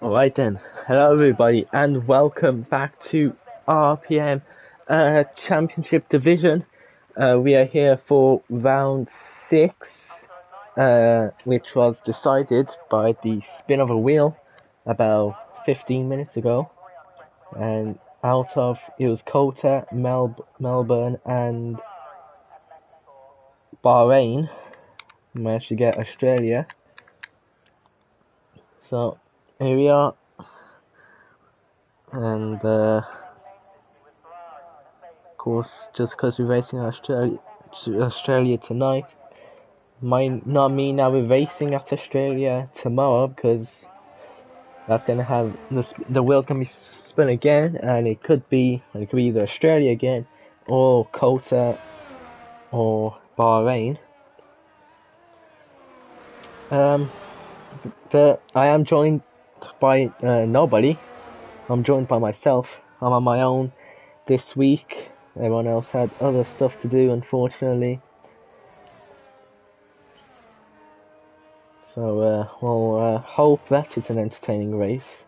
Alright then, hello everybody and welcome back to RPM Championship Division. We are here for round 6, which was decided by the spin of a wheel about 15 minutes ago. And it was Qatar, Melbourne and Bahrain managed to get Australia. So here we are, and of course, just because we're racing Australia tonight, might not mean that we're racing at Australia tomorrow, because that's gonna have the wheel's gonna be spun again, and it could be either Australia again or Qatar or Bahrain. But I am joined by nobody. I'm joined by myself. I'm on my own this week. Everyone else had other stuff to do, unfortunately. So we'll hope that it's an entertaining race,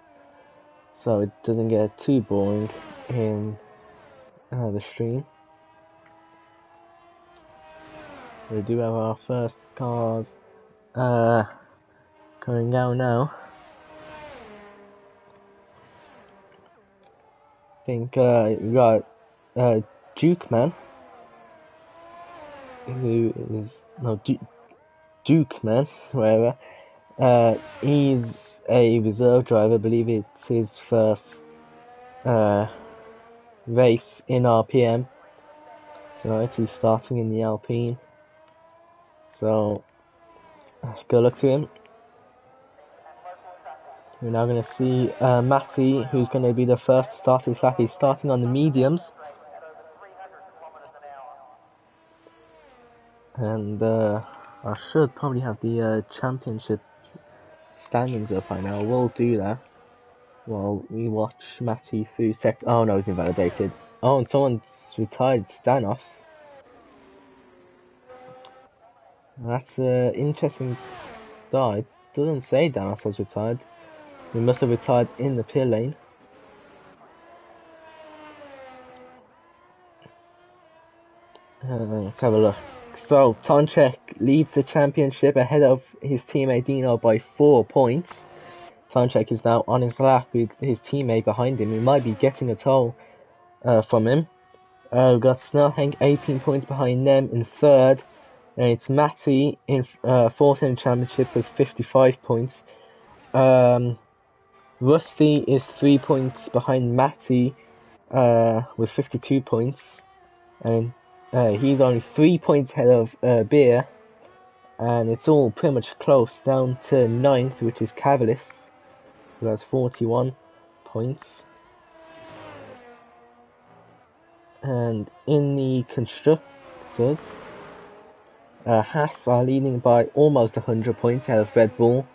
so it doesn't get too boring in the stream. We do have our first cars coming out now. I think we got Duke Man, who is Duke Man, whatever. He's a reserve driver. I believe it's his first race in RPM tonight. He's starting in the Alpine, so good luck to him. We're now going to see Matty, who's going to be the first to start his lap. He's starting on the mediums. And I should probably have the championship standings up by now. We'll do that while we watch Matty through oh no, he's invalidated. Oh, and someone's retired Stanos. That's an interesting start. It doesn't say Danos has retired. He must have retired in the pit lane. Let's have a look. So, Tonchek leads the championship ahead of his teammate Dino by 4 points. Tonchek is now on his lap with his teammate behind him. He might be getting a toll from him. We've got Snellhank 18 points behind them in third. And it's Matty in fourth in the championship with 55 points. Rusty is 3 points behind Matty with 52 points. And he's only 3 points ahead of Beer. And it's all pretty much close down to ninth, which is Cavalis, who has 41 points. And in the constructors, Haas are leading by almost 100 points ahead of Red Bull,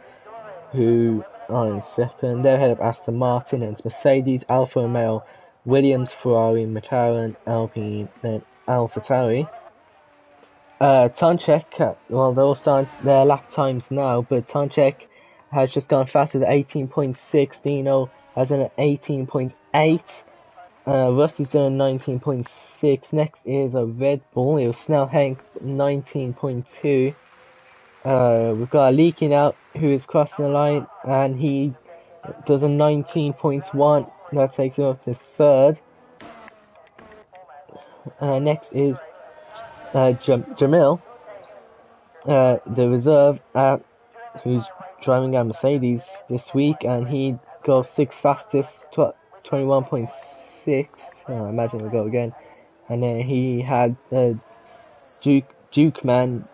who are in second. They're ahead of Aston Martin, and it's Mercedes, Alfa Romeo, Williams, Ferrari, McLaren, Alpine, then AlphaTauri. Tonchek, well, they're all starting their lap times now, but Tonchek has just gone faster at 18.6. Dino has an 18.8. Rusty's done 19.6. Next is a Red Bull. It was Snellhank 19.2. We've got a Leaking Out who is crossing the line, and he does a 19.1. That takes him up to third. Next is Jamil, the reserve, who's driving a Mercedes this week, and he goes 6th fastest, 21.6. I imagine he'll go again. And then he had Duke Man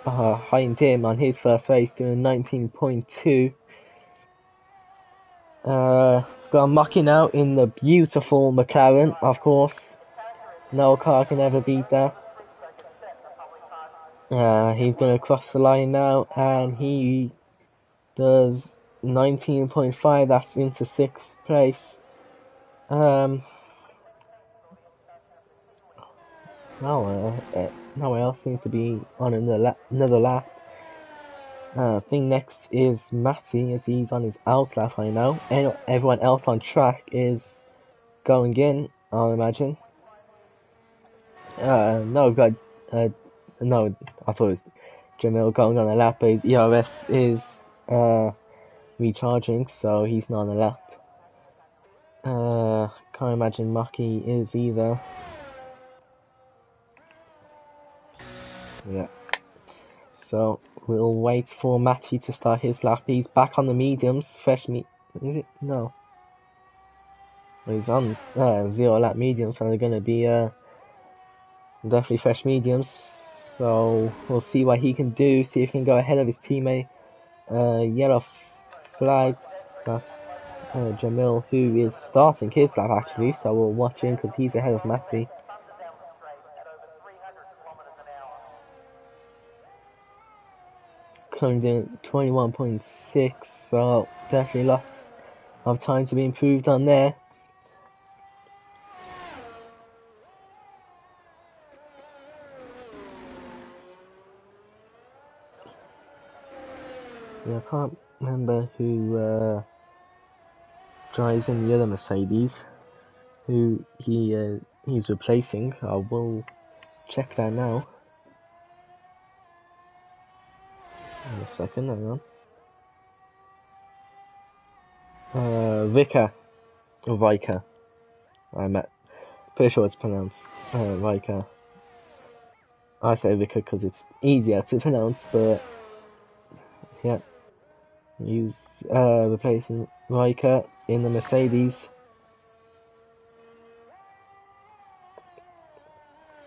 behind him on his first race, doing 19.2. Got Mocking Out in the beautiful McLaren, of course. No car can ever beat that. He's going to cross the line now, and he does 19.5. That's into 6th place. No one else seems to be on another lap. I think next is Matty, as he's on his out lap right now, and everyone else on track is going in, I imagine. No, we've got, no, I thought it was Jamil going on a lap, but his ERS is, recharging, so he's not on a lap. Can't imagine Maki is either. Yeah. So, we'll wait for Matty to start his lap. He's back on the mediums, fresh is it? No. He's on, 0 lap mediums, so they're gonna be, definitely fresh mediums, so we'll see what he can do, see if he can go ahead of his teammate. Yellow flags, that's Jamil, who is starting his lap actually, so we'll watch him because he's ahead of Matty. Coming in 21.6, so definitely lots of time to be improved on there. Yeah, I can't remember who drives in the other Mercedes, who he's replacing. I will check that now. In a second, hang on. Vika, or Vika. Pretty sure it's pronounced Vika. I say Vika because it's easier to pronounce, but yeah. He's replacing Riker in the Mercedes.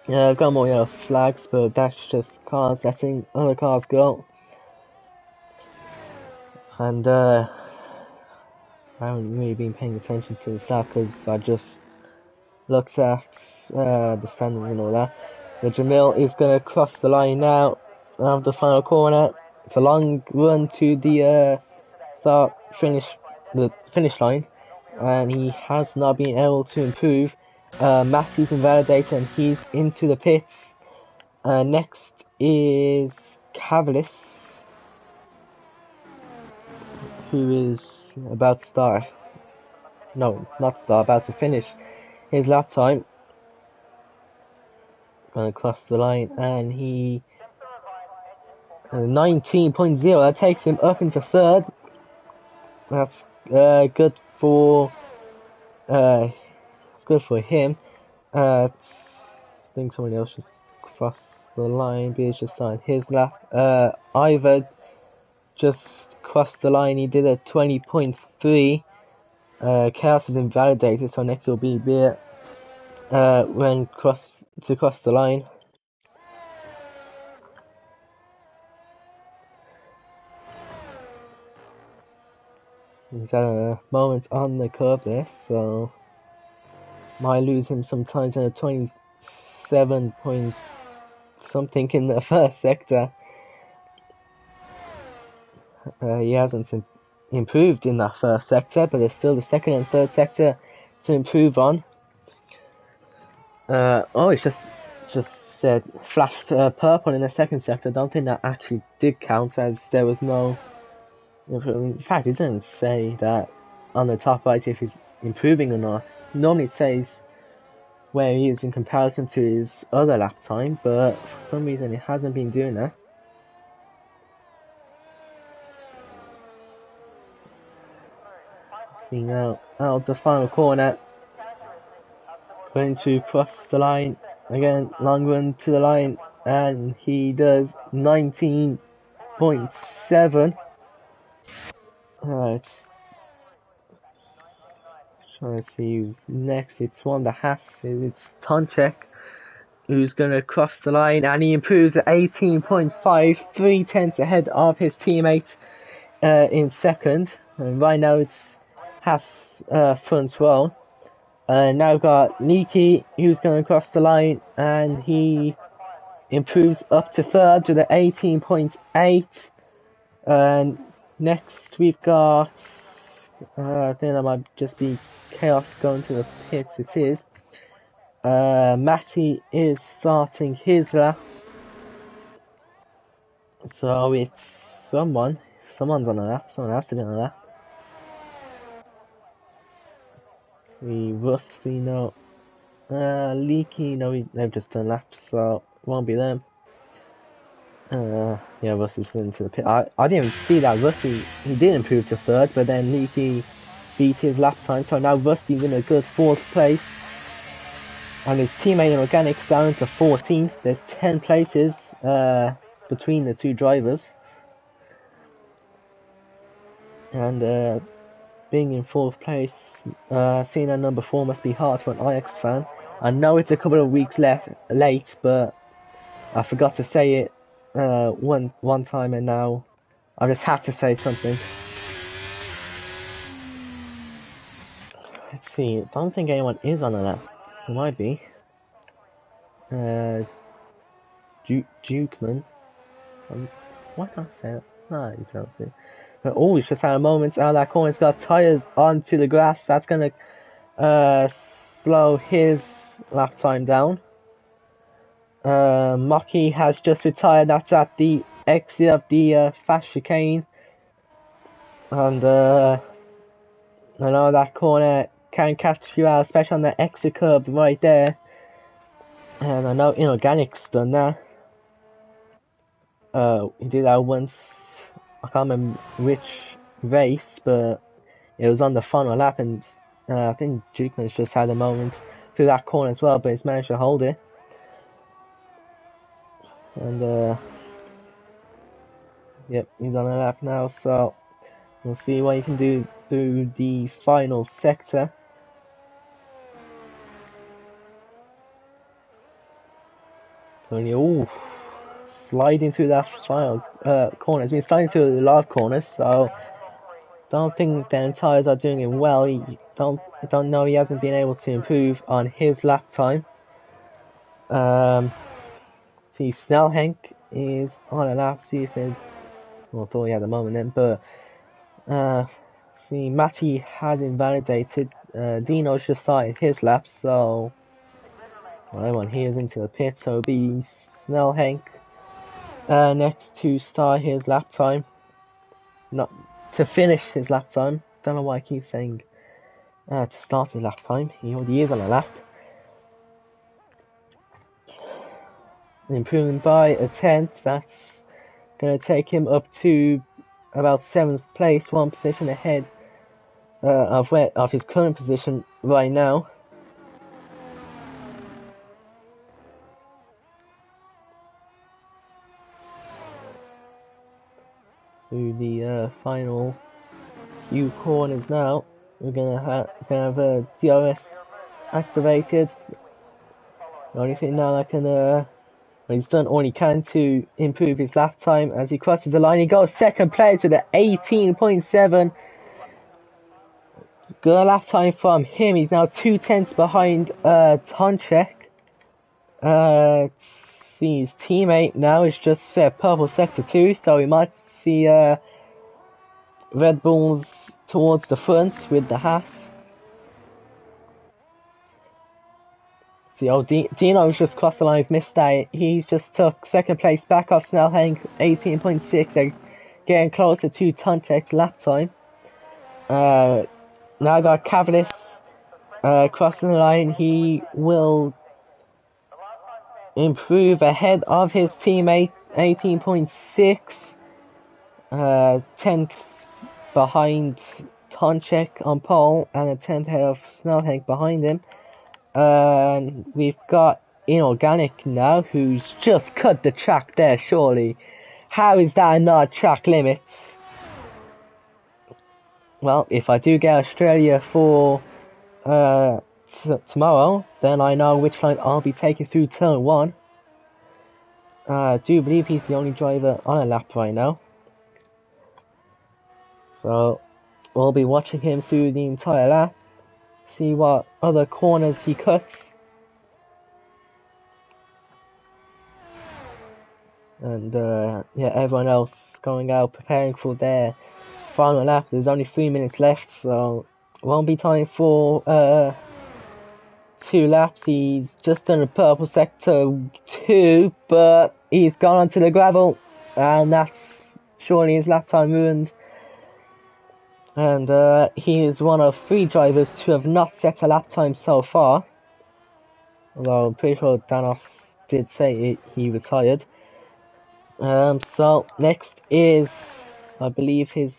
Yeah, I've got more yellow flags, but that's just cars letting other cars go. And I haven't really been paying attention to this lap because I just looked at the standings and all that. The Jamil is going to cross the line now of the final corner. It's a long run to the finish line, and he has not been able to improve. Matthew's invalidated and he's into the pits. Next is Cavalis, who is about to start. No, not start, about to finish his lap time. Gonna cross the line, and he 19.0. That takes him up into third. That's good for it's good for him. I think someone else just crossed the line, but he's just starting his lap. Ivor just crossed the line. He did a 20.3. Chaos is invalidated, so next will be Beer when cross the line. He's at a moment on the curve there, so might lose him sometimes in a 27 point something in the first sector. He hasn't improved in that first sector, but there's still the second and third sector to improve on. It's just said flashed purple in the second sector. I don't think that actually did count, as there was no. In fact, it doesn't say that on the top right if he's improving or not. Normally it says where he is in comparison to his other lap time, but for some reason it hasn't been doing that. See now, out of the final corner, going to cross the line again, long run to the line, and he does 19.7. Alright, trying to see who's next. It's one that has it's Tonchek, who's going to cross the line, and he improves at 18.5, 3/10 ahead of his teammate in second. And right now it's Haas front row. Now we've got Niki, who's going to cross the line, and he improves up to third with an 18.8. And next we've got, I think that might just be Chaos going to the pits. It is. Matty is starting his lap. So it's Someone's on a lap. Someone has to be on a lap. See, Rusty, no. Leaky, no, they've just done laps, so it won't be them. Yeah, Rusty's into the pit. I didn't see that. Rusty, he did improve to third, but then Leaky beat his lap time, so now Rusty's in a good fourth place. And his teammate in Organics down to 14th. There's 10 places between the two drivers. And being in fourth place, seeing at number 4 must be hard for an Ajax fan. I know it's a couple of weeks late, but I forgot to say it one time, and now I just have to say something. Let's see. I don't think anyone is on that. It might be. Dukeman. Why can't I say it? It's not how you pronounce it. Oh, he's just had a moment out of that corner. He's got tyres onto the grass. That's going to slow his lap time down. Mocky has just retired. That's at the exit of the fast chicane. And I know that corner can catch you out, especially on the exit curb right there. And I know Inorganic's done that. He did that once. I can't remember which race, but it was on the final lap, and I think Dukeman's just had a moment through that corner as well, but he's managed to hold it. And yep, he's on a lap now, so we'll see what he can do through the final sector. Oh, sliding through that final corner. He's been sliding through a lot of corners, so don't think the tyres are doing him well. Don't know, he hasn't been able to improve on his lap time. See, Snellhenk is on a lap. See if there's, well, I thought he had a moment then, but see, Matty has invalidated. Dino's just started his lap, so well, everyone here is into the pit, so it'll be Snellhenk next to start his lap time. Not to finish his lap time. Don't know why I keep saying to start his lap time. He already is on a lap. Improving by a 10th. That's going to take him up to about 7th place, one position ahead of his current position right now. Through the final few corners now, it's gonna have a DRS activated. The only thing now I can he's done all he can to improve his lap time. As he crosses the line, he goes second place with an 18.7. Good lap time from him. He's now 2/10 behind Tonchek. See, his teammate now is just purple sector 2, so we might see Red Bulls towards the front with the Haas. See, Dino's just crossed the line with missed that. He's just took second place back off Snellhenk, 18.6. They're getting closer to Tonchek's lap time. Now I got Cavalis crossing the line. He will improve ahead of his teammate, 18.6. 10th behind Tonchek on pole, and a 10th ahead of Snellhenk behind him. We've got Inorganic now, who's just cut the track there, surely. How is that not track limits? Well, if I do get Australia for tomorrow, then I know which line I'll be taking through turn 1. I do believe he's the only driver on a lap right now. So, we'll be watching him through the entire lap. See what other corners he cuts. And yeah, everyone else going out preparing for their final lap. There's only 3 minutes left, so won't be time for 2 laps. He's just done a purple sector 2, but he's gone onto the gravel, and that's surely his lap time ruined. And he is one of 3 drivers to have not set a lap time so far. Although I'm pretty sure Danos did say he retired. So next is, I believe, his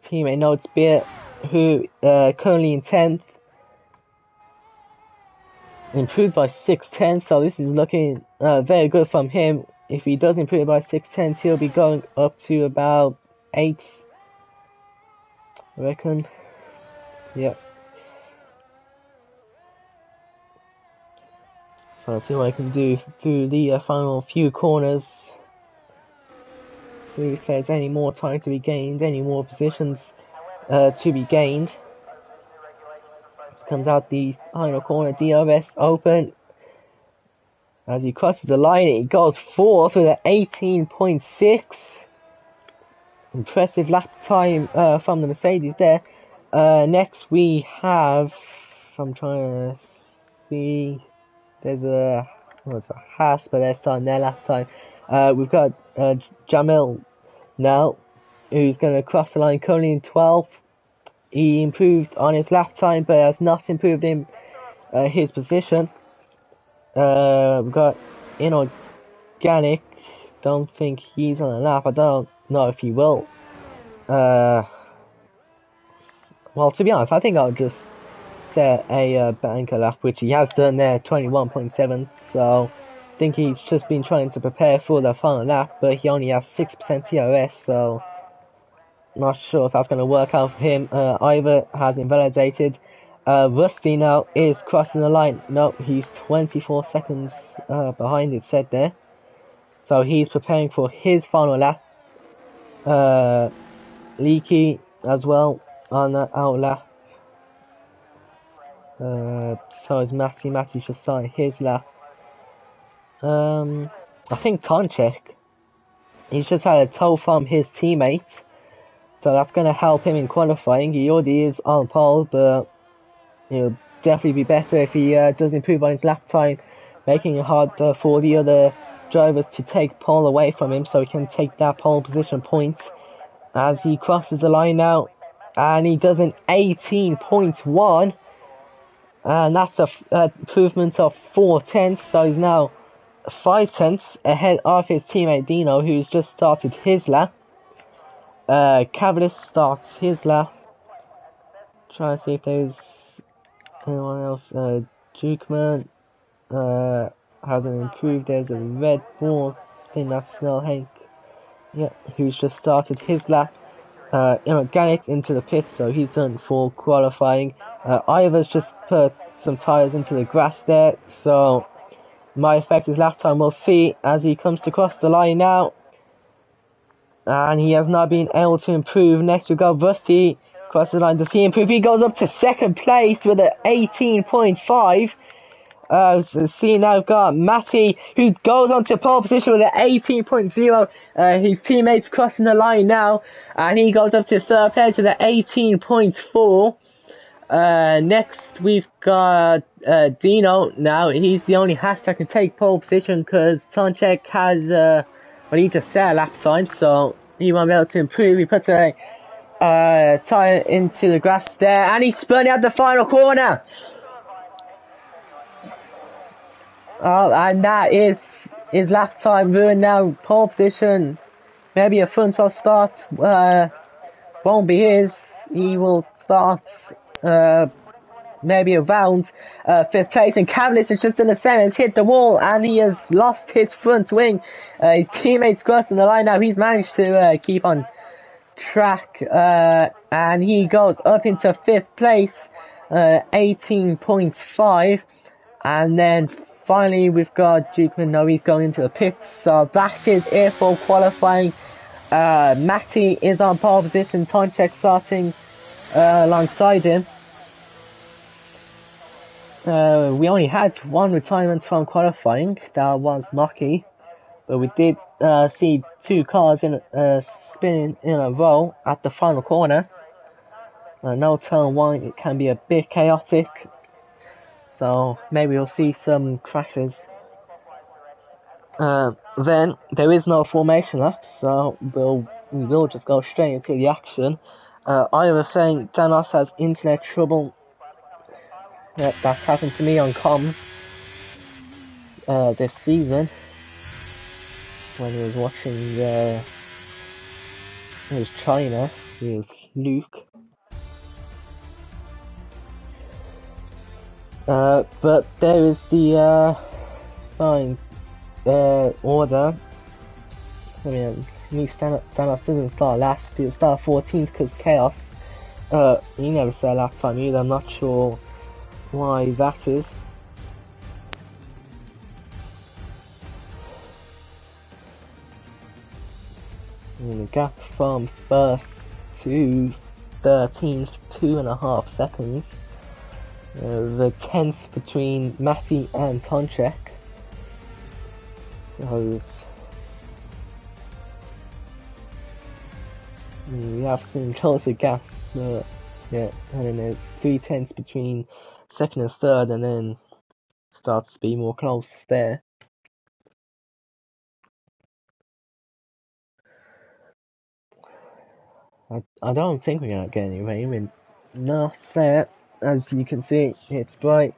teammate Notes Beer, who currently in 10th. Improved by 6/10, so this is looking very good from him. If he does improve by 6/10, he'll be going up to about 8th, I reckon. Yep. So I'll see what I can do through the final few corners. See if there's any more time to be gained, any more positions to be gained. This comes out the final corner, DRS open. As he crosses the line, he goes 4th with an 18.6. Impressive lap time from the Mercedes there. Next we have, I'm trying to see, there's a, well, it's a Haas, but they're starting their lap time. We've got Jamil now, who's going to cross the line currently in 12th. He improved on his lap time, but has not improved in his position. We've got Inorganic. Don't think he's on a lap. I don't know if he will. Well, to be honest, I think I'll just set a banker lap, which he has done there, 21.7. So I think he's just been trying to prepare for the final lap, but he only has 6% TRS, so not sure if that's going to work out for him. Ivor has invalidated. Rusty now is crossing the line. No, he's 24 seconds behind, it said there. So he's preparing for his final lap. Leaky as well on that out lap. So is Matty. Matty's just starting his lap. I think Tonchek, he's just had a tow from his teammates. So that's going to help him in qualifying. He already is on pole, but it'll definitely be better if he does improve on his lap time, making it hard for the other drivers to take pole away from him, so he can take that pole position point as he crosses the line now. And he does an 18.1, and that's a improvement of 4/10, so he's now 5/10 ahead of his teammate Dino, who's just started his lap. Cavalis starts his lap. Try to see if there's anyone else. Dukeman hasn't improved. There's a Red Bull. I think that's Snell Hank. Yeah, who's just started his lap. Inorganics into the pit, so he's done for qualifying. Ivor's just put some tyres into the grass there, so might affect his lap time. We'll see as he comes to cross the line now. And he has not been able to improve. Next we got Rusty. Cross the line. Does he improve? He goes up to 2nd place with an 18.5. See now we've got Matty, who goes on to pole position with an 18.0. His teammates crossing the line now. And he goes up to 3rd place with an 18.4. Next we've got Dino now. He's the only Haas that can take pole position because Tonchek has well, he just set a lap time, so he won't be able to improve. He puts a tyre into the grass there, and he's spun out the final corner. Oh, and that is his lap time ruined now. Pole position, maybe a front row start, won't be his. He will start maybe around 5th place, and Cavalis is just in the same, has hit the wall, and he has lost his front wing. His teammates crossing the line now. He's managed to keep on track, and he goes up into 5th place, 18.5. And then finally we've got Dukeman. Now he's going into the pits, so that is it for qualifying. Matty is on pole position, Tonchek starting alongside him. We only had one retirement from qualifying, that was Maki, but we did see 2 cars spinning in a row at the final corner. No turn 1, it can be a bit chaotic, so maybe we'll see some crashes. Then there is no formation lap, so we'll we will just go straight into the action. I was saying Danos has internet trouble. That's happened to me on comms this season when he was watching it was China with Luke. But there is the sign order. I mean, Thanos doesn't start last, he'll start 14th because Chaos. He never started last time either, I'm not sure why that is. And the gap from 1st to 13th, 2.5 seconds. There's a 10th between Matty and Tonchek. We have some closer gaps, but yeah, and then there's 3/10 between 2nd and 3rd, and then starts to be more close there. I don't think we're gonna get any rain. I mean, not fair. As you can see, it's bright.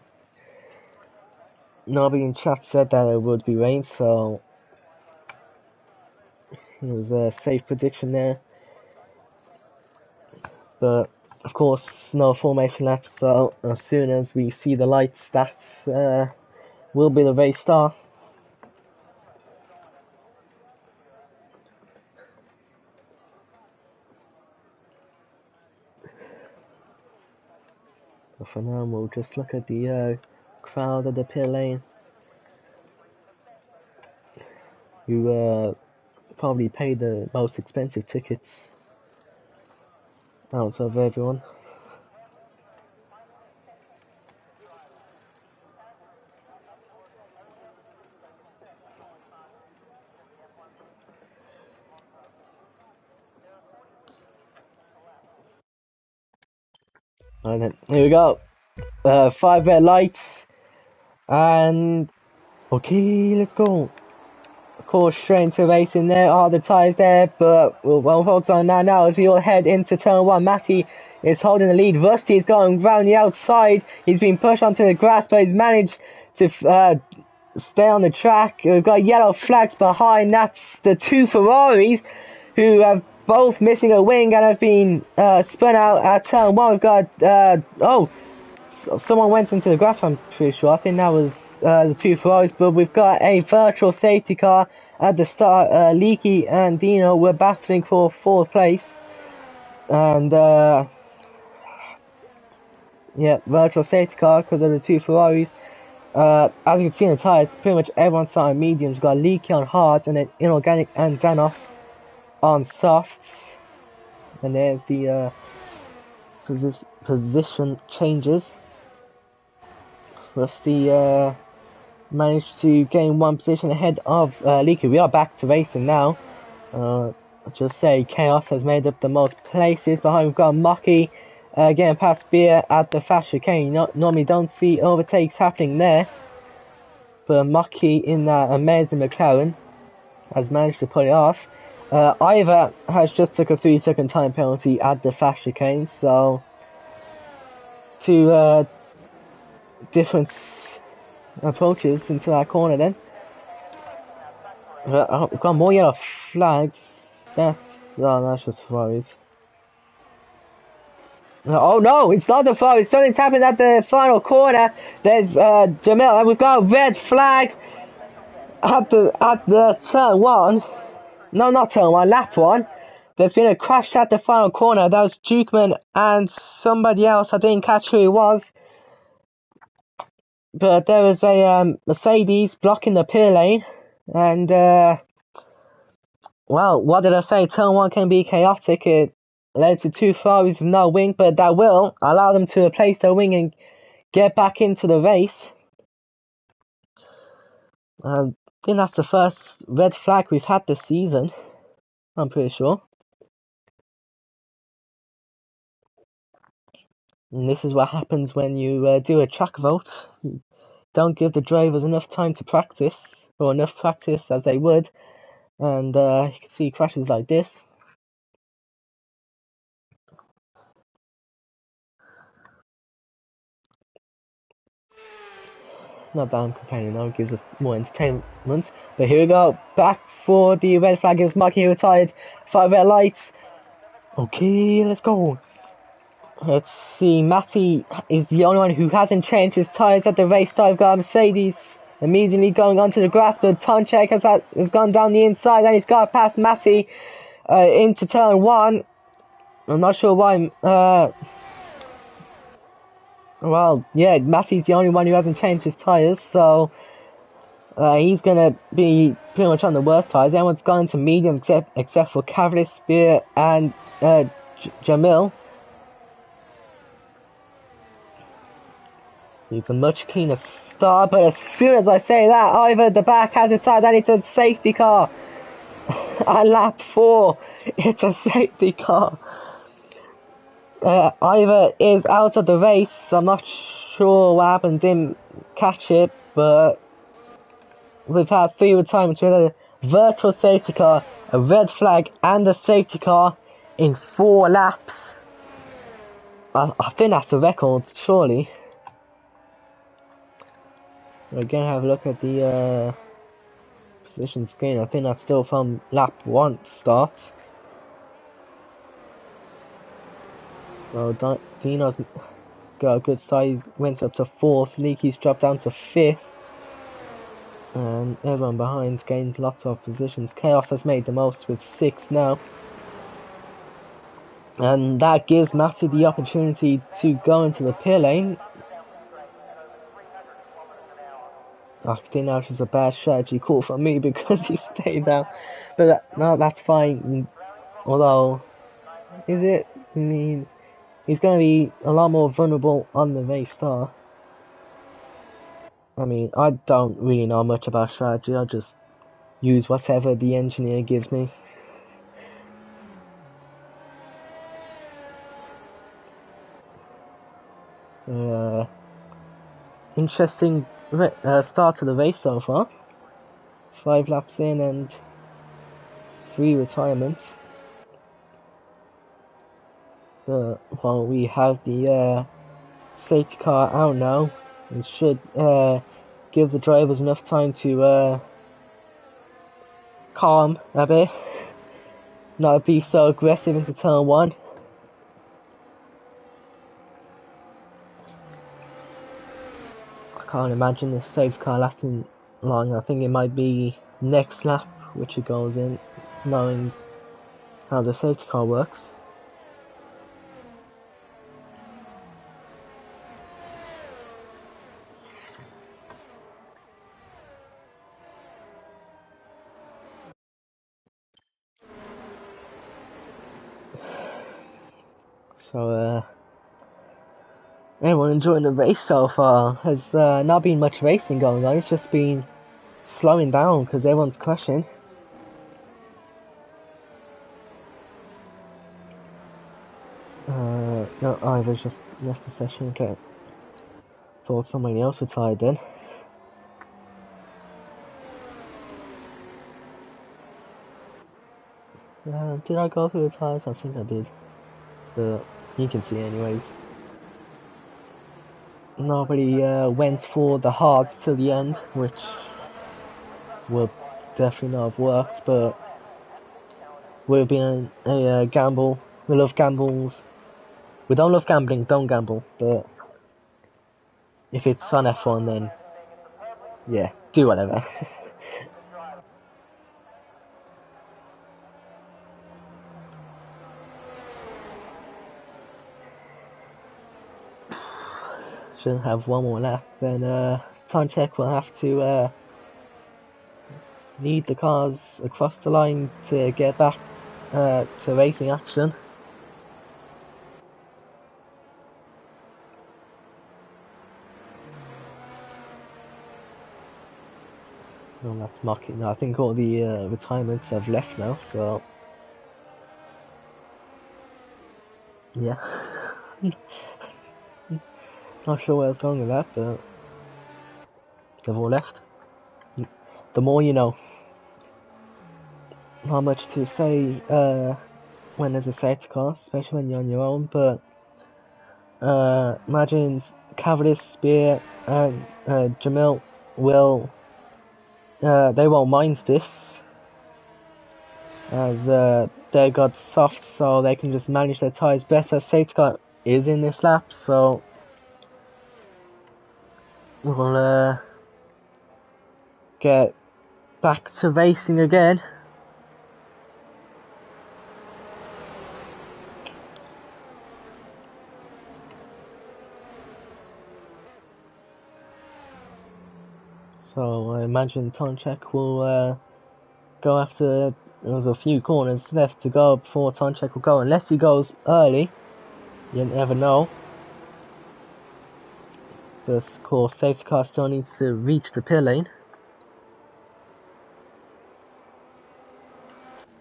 Nobody in chat said that it would be rain, so it was a safe prediction there. But of course, no formation left, so as soon as we see the lights, that will be the race start. But for now, we'll just look at the crowd at the pit lane, who probably paid the most expensive tickets out of everyone. And then, here we go. 5 red lights. And okay, let's go. Of course, straight into racing there. Are the tyres there? But we'll focus on that now as we all head into turn 1. Matty is holding the lead. Rusty is going round the outside. He's been pushed onto the grass, but he's managed to stay on the track. We've got yellow flags behind. That's the 2 Ferraris who have both missing a wing and have been spun out at turn 1. We've got someone went into the grass, I'm pretty sure. I think that was the 2 Ferraris, but we've got a virtual safety car at the start. Leaky and Dino were battling for 4th place. And yeah, virtual safety car because of the 2 Ferraris. As you can see in the tyres, pretty much everyone started mediums. Got Leaky on hard, and then Inorganic and Vanos on softs. And there's the position changes. Rusty managed to gain 1 position ahead of Leaky. We are back to racing now. I'll just say Chaos has made up the most places. Behind we've got Mocky getting past Beer at the fast chicane. Normally don't see overtakes happening there. But Mocky in that amazing McLaren has managed to pull it off. Ivor has just took a 3-second time penalty at the fast chicane. So 2 different approaches into that corner then. We've got more yellow flags. That's just Ferraris. Oh no, it's not the Ferraris. Something's happened at the final corner. There's Jamil, and we've got a red flag at the turn 1. No, not turn 1, lap 1. There's been a crash at the final corner. That was Dukeman and somebody else. I didn't catch who it was. But there was a Mercedes blocking the pit lane, and well, what did I say? Turn 1 can be chaotic. It led to 2 Ferraris with no wing, but that will allow them to replace their wing and get back into the race. I think that's the first red flag we've had this season. I'm pretty sure. And this is what happens when you do a track vote. You don't give the drivers enough time to practice, or enough practice as they would, and you can see crashes like this. not that I'm complaining now, it gives us more entertainment. But here we go, back for the red flag, is Marky retired, 5 red lights. Okay, let's go. Let's see, Matty is the only one who hasn't changed his tyres at the race start. We've got Mercedes immediately going onto the grass, but Tonchek has gone down the inside and he's got past Matty into turn 1. I'm not sure why. Well, yeah, Matty's the only one who hasn't changed his tyres, so he's gonna be pretty much on the worst tyres. Everyone's gone to medium except for Cavalier, Spear, and Jamil. So it's a much cleaner start, but as soon as I say that, Ivor at the back has retired and it's a safety car. At lap 4, it's a safety car. Ivor is out of the race. I'm not sure what happened, didn't catch it, but we've had 3 retirements. We had a virtual safety car, a red flag, and a safety car in 4 laps. I think that's a record, surely. We're gonna have a look at the position screen. I think that's still from lap 1 start. So Dino's got a good start. He went up to 4th. Leaky's dropped down to 5th. And everyone behind gained lots of positions. Chaos has made the most with 6 now. And that gives Matty the opportunity to go into the pit lane. I think that was a bad strategy call for me because he stayed down. But no, that's fine. Although, is it? I mean, he's going to be a lot more vulnerable on the race start. I mean, I don't really know much about strategy. I just use whatever the engineer gives me. Interesting start to the race so far. 5 laps in and 3 retirements. Well, we have the safety car out now. It should give the drivers enough time to calm a bit, not be so aggressive into turn 1. I can't imagine the safety car lasting long. I think it might be next lap which it goes in, knowing how the safety car works. So everyone enjoying the race so far. Has not been much racing going on. It's just been slowing down because everyone's crashing. No, Ivor's just left the session. Okay. Thought somebody else retired then. Did I go through the tyres? I think I did. But you can see anyways. Nobody went for the hards till the end, which would definitely not have worked, but would have been a gamble. We love gambles. We don't love gambling, don't gamble, but if it's on F1 then, yeah, do whatever. Should have one more lap, then Tonchek will have to lead the cars across the line to get back to racing action. No, that's mocking. No, I think all the retirements have left now, so yeah. Not sure where I was going with that, but they've all left. The more you know. Not much to say when there's a safety car, especially when you're on your own, but imagine Cavalier, Spear, and Jamil will they won't mind this, as they got soft, so they can just manage their tyres better. Safety car is in this lap, so we'll get back to racing again. So I imagine Tonchek will go after. There's a few corners left to go before Tonchek will go, unless he goes early. You never know. But of course, safety car still needs to reach the pit lane.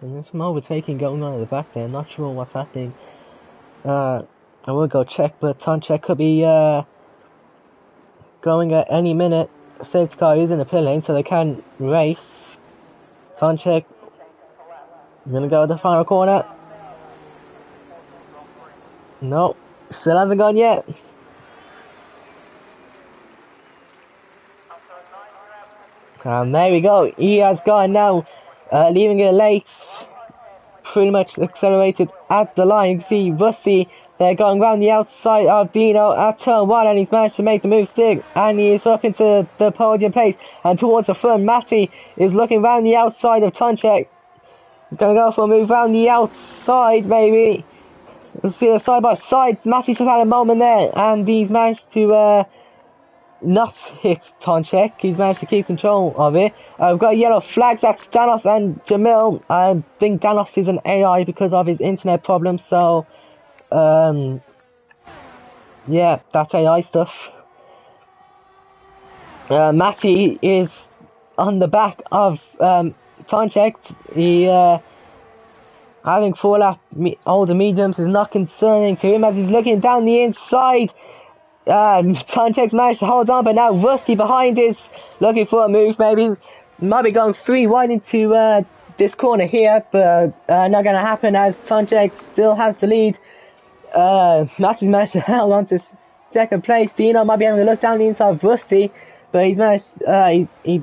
And there's some overtaking going on at the back there. Not sure what's happening. I will go check, but Tonchek could be going at any minute. Safety car is in the pit lane, so they can race. Tonchek is going to go to the final corner. No, still hasn't gone yet. And there we go. He has gone now, leaving it late. Pretty much accelerated at the line. You can see Rusty, they're going round the outside of Dino at turn 1, and he's managed to make the move stick, and he is up into the podium place and towards the front. Matty is looking round the outside of Tonchek. He's going to go for a move round the outside, maybe. We'll see a side by side. Matty's just had a moment there, and he's managed to not hit Tonchek. He's managed to keep control of it. We've got yellow flags. That's Danos and Jamil. I think Danos is an AI because of his internet problems, so yeah, that's AI stuff. Matty is on the back of Tonchek. He having 4 lap older mediums is not concerning to him as he's looking down the inside. Tonchek's managed to hold on, but now Rusty behind is looking for a move. Maybe might be going 3 wide into this corner here, but not going to happen as Tonchek still has the lead. Matthew's managed to hold on to second place. Dino might be having a look down the inside of Rusty, but he's managed. He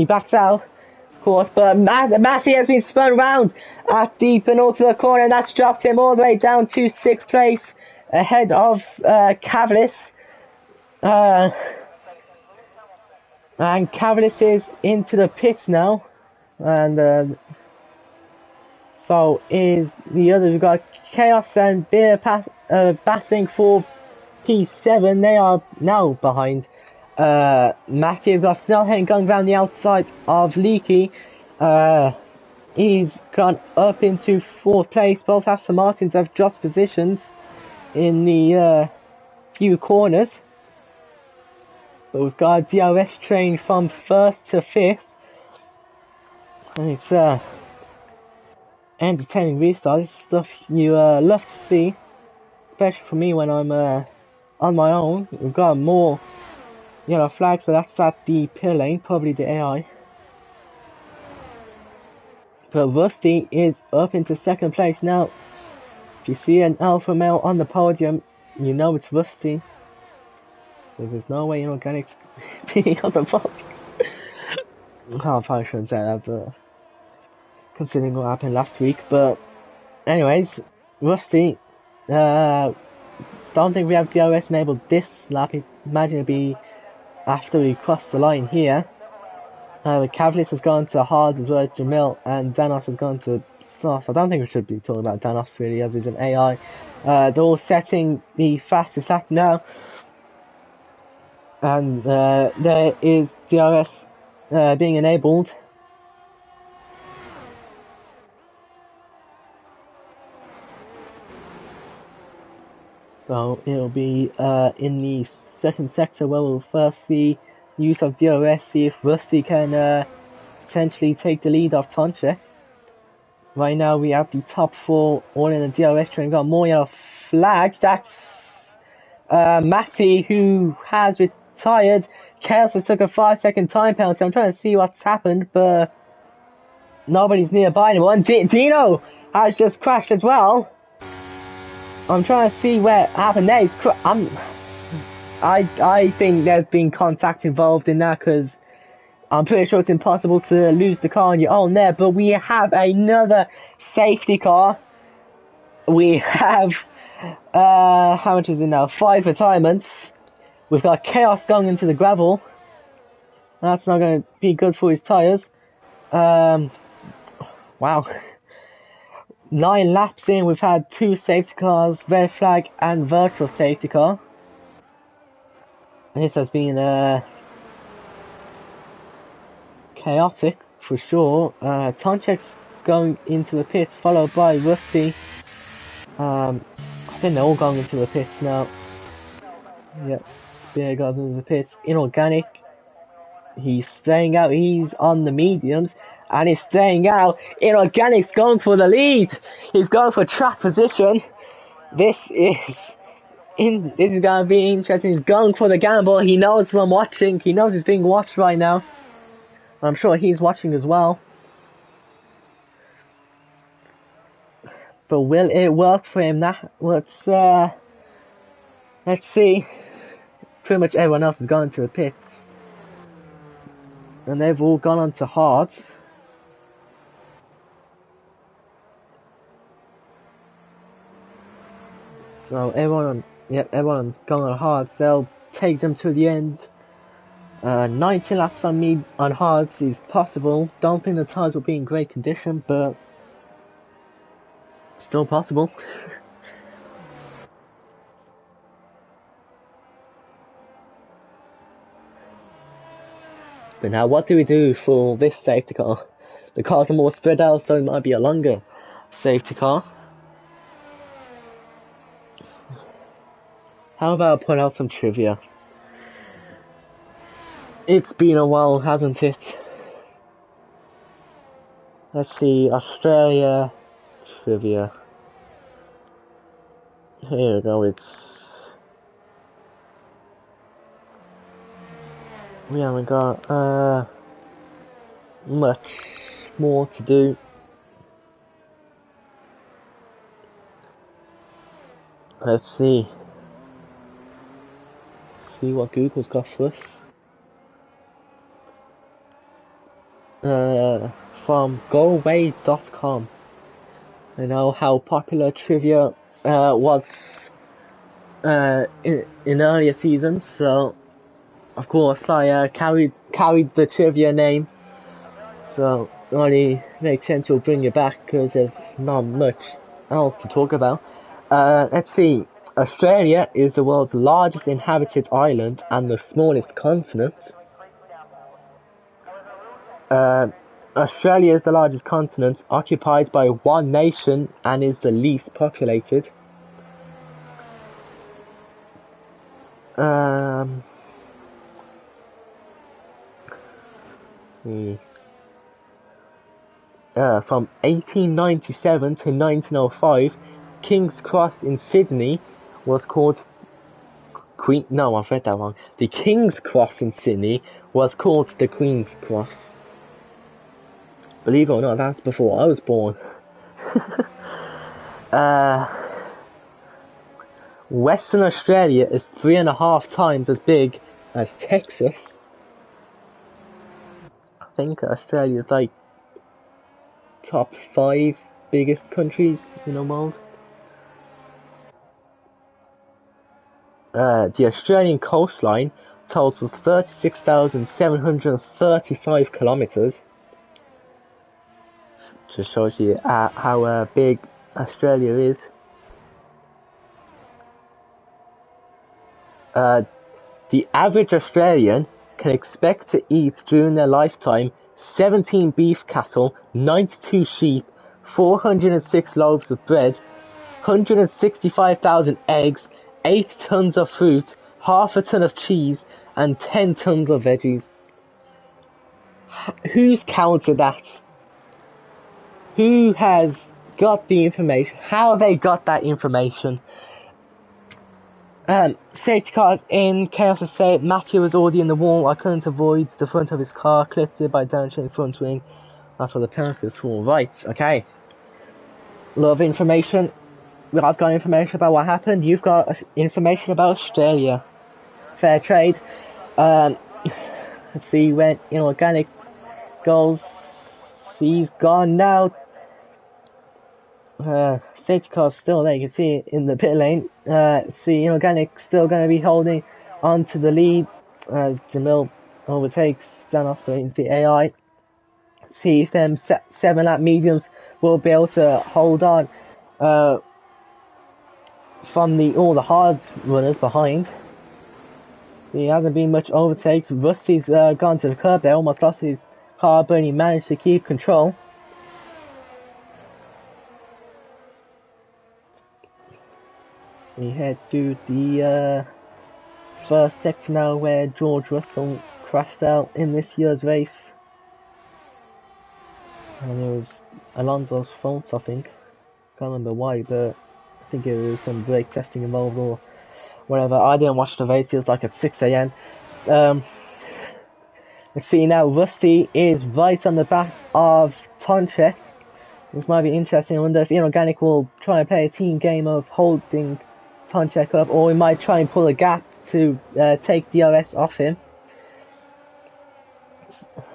backs out, of course. But Matty has been spun round at the penultimate corner, and that's dropped him all the way down to 6th place, ahead of Cavalis. And Cavalis is into the pits now, and so is the other. We've got Chaos and Beer battling for P7. They are now behind Matty. We've got Snellhead going round the outside of Leaky. He's gone up into 4th place. Both Aston Martins have dropped positions in the few corners. But we've got a DRS train from 1st to 5th. And it's entertaining restart. This is stuff you love to see, especially for me when I'm on my own. We've got more yellow flags, but that's at the pit lane, probably the AI. But Rusty is up into 2nd place now. If you see an alpha male on the podium, you know it's Rusty. Because there's no way Inorganics being on the podium. I probably shouldn't say that, but considering what happened last week. But anyways, Rusty, don't think we have DRS enabled this lap. Imagine it'd be after we cross the line here. Cavalis has gone to hard as well as Jamil, and Danos has gone to soft. I don't think we should be talking about Danos really, as he's an AI. They're all setting the fastest lap now, and there is DRS being enabled. So it'll be in the 2nd sector where we'll first see use of DRS, see if Rusty can potentially take the lead off Tonchek. Right now we have the top 4 all in the DRS train. We've got more yellow flags. That's Matty, who has retired. Chaos has took a 5-second time penalty. I'm trying to see what's happened, but nobody's nearby anymore. And Dino has just crashed as well. I'm trying to see what happened there. I think there's been contact involved in that, because I'm pretty sure it's impossible to lose the car on your own there. But we have another safety car. We have how much is it now? 5 retirements. We've got Chaos going into the gravel. That's not going to be good for his tyres. Wow. 9 laps in, we've had 2 safety cars, red flag and virtual safety car. This has been chaotic for sure. Tonchek's going into the pits, followed by Rusty. I think they're all going into the pits now. Yep, there goes into the pits. Inorganic, he's staying out, he's on the mediums, and he's staying out. Inorganic's going for the lead. He's going for track position. This is gonna be interesting. He's going for the gamble. He knows I'm watching. He knows he's being watched right now. I'm sure he's watching as well. But will it work for him? Let's see. Pretty much everyone else has gone into the pits, and they've all gone on to hard. So everyone going on hards. They'll take them to the end. 90 laps on hards is possible. Don't think the tyres will be in great condition, but still possible. But now, what do we do for this safety car? The cars are more spread out, so it might be a longer safety car. How about I put out some trivia? It's been a while, hasn't it? Let's see, Australia trivia. Here we go, we haven't got much more to do. Let's see what Google's got for us. From GoAway.com. I know how popular trivia was in earlier seasons, so of course I carried the trivia name, so it only makes sense to bring it back because there's not much else to talk about. Let's see. Australia is the world's largest inhabited island and the smallest continent. Australia is the largest continent, occupied by one nation, and is the least populated. From 1897 to 1905, King's Cross in Sydney was called I've read that wrong. The King's Cross in Sydney was called the Queen's Cross. Believe it or not, that's before I was born. Western Australia is 3.5 times as big as Texas. I think Australia is like top 5 biggest countries in the world. The Australian coastline totals 36,735 kilometers. Just shows you how big Australia is. The average Australian can expect to eat during their lifetime 17 beef cattle, 92 sheep, 406 loaves of bread, 165,000 eggs, 8 tons of fruit, half a ton of cheese, and 10 tons of veggies. Who's counted that? Who has got the information? How have they got that information? Safety cars in Chaos Estate. Matthew was already in the wall. I couldn't avoid the front of his car. Clipped it by damaging the front wing. That's what the penalty is for. Right, okay. Lot of information. I've got information about what happened. You've got information about Australia. fair trade. Let's see when inorganic goes. He's gone now. Safety car's still there, you can see it in the pit lane. Let's see, inorganic still going to be holding on to the lead as Jamil overtakes Danos, but he's the AI. See if them 7 lap mediums will be able to hold on from all the hard runners behind. There hasn't been much overtakes. Rusty's gone to the curb there, almost lost his car, but he managed to keep control. We head to the first sector now, where George Russell crashed out in this year's race. And it was Alonso's fault, I think. Can't remember why, but I think it was some brake testing involved or whatever. I didn't watch the race, it was like at 6 AM. Let's see now, Rusty is right on the back of Tonchek. This might be interesting. I wonder if Inorganic will try and play a team game of holding Tonchek up, or he might try and pull a gap to take DRS off him.